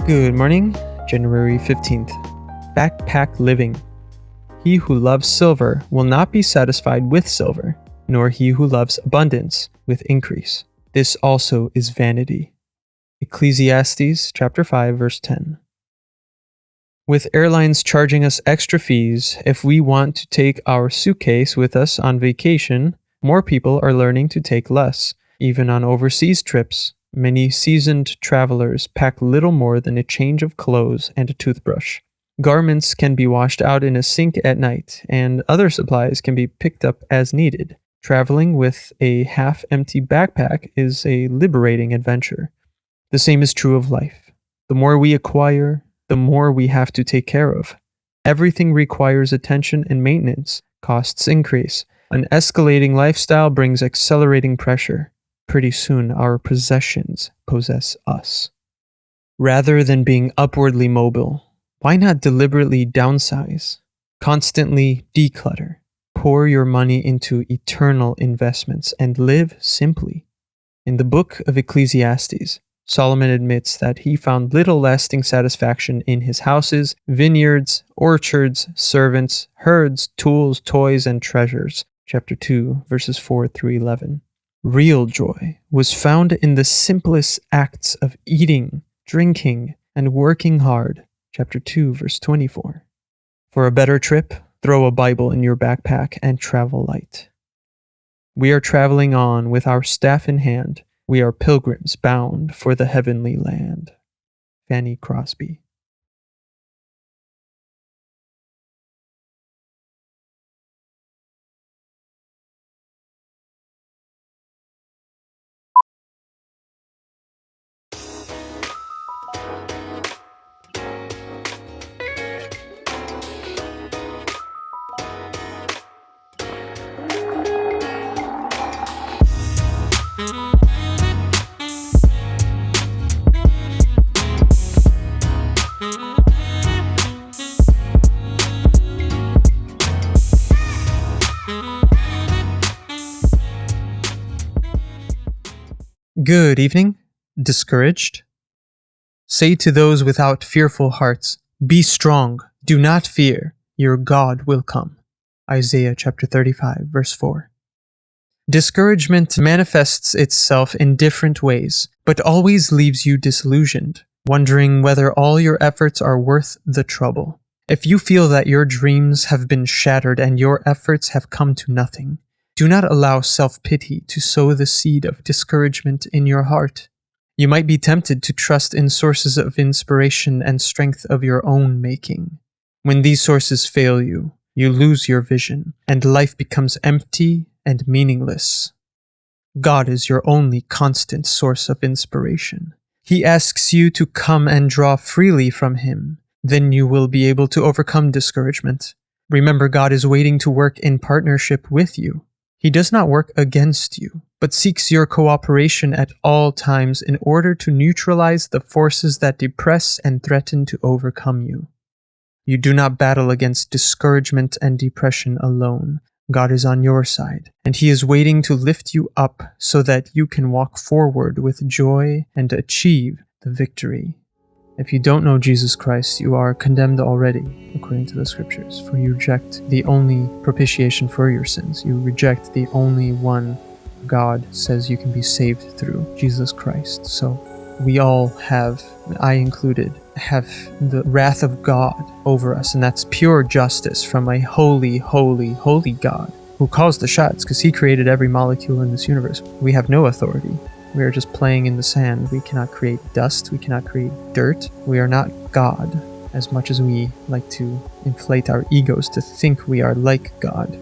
Good morning, January 15th. Backpack living. He who loves silver will not be satisfied with silver, nor he who loves abundance with increase. This also is vanity. Ecclesiastes chapter 5, verse 10. With airlines charging us extra fees if we want to take our suitcase with us on vacation, more people are learning to take less, even on overseas trips. Many seasoned travelers pack little more than a change of clothes and a toothbrush. Garments can be washed out in a sink at night, and other supplies can be picked up as needed. Traveling with a half-empty backpack is a liberating adventure. The same is true of life. The more we acquire, the more we have to take care of. Everything requires attention and maintenance. Costs increase. An escalating lifestyle brings accelerating pressure. Pretty soon, our possessions possess us. Rather than being upwardly mobile, why not deliberately downsize? Constantly declutter. Pour your money into eternal investments and live simply. In the book of Ecclesiastes, Solomon admits that he found little lasting satisfaction in his houses, vineyards, orchards, servants, herds, tools, toys, and treasures. Chapter 2, verses 4 through 11. Real joy was found in the simplest acts of eating, drinking, and working hard. Chapter 2, verse 24. For a better trip, throw a Bible in your backpack and travel light. We are traveling on with our staff in hand. We are pilgrims bound for the heavenly land. Fanny Crosby. Good evening. Discouraged? Say to those without fearful hearts, be strong, do not fear, your God will come. Isaiah chapter 35, verse 4. Discouragement manifests itself in different ways, but always leaves you disillusioned, wondering whether all your efforts are worth the trouble. If you feel that your dreams have been shattered and your efforts have come to nothing, do not allow self-pity to sow the seed of discouragement in your heart. You might be tempted to trust in sources of inspiration and strength of your own making. When these sources fail you, you lose your vision, and life becomes empty and meaningless. God is your only constant source of inspiration. He asks you to come and draw freely from Him. Then you will be able to overcome discouragement. Remember, God is waiting to work in partnership with you. He does not work against you, but seeks your cooperation at all times in order to neutralize the forces that depress and threaten to overcome you. You do not battle against discouragement and depression alone. God is on your side, and He is waiting to lift you up so that you can walk forward with joy and achieve the victory. If you don't know Jesus Christ, you are condemned already, according to the Scriptures, for you reject the only propitiation for your sins. You reject the only one God says you can be saved through, Jesus Christ. So we all have, I included, have the wrath of God over us, and that's pure justice from a holy, holy, holy God who calls the shots because He created every molecule in this universe. We have no authority. We are just playing in the sand. We cannot create dust. We cannot create dirt. We are not God, as much as we like to inflate our egos to think we are like God.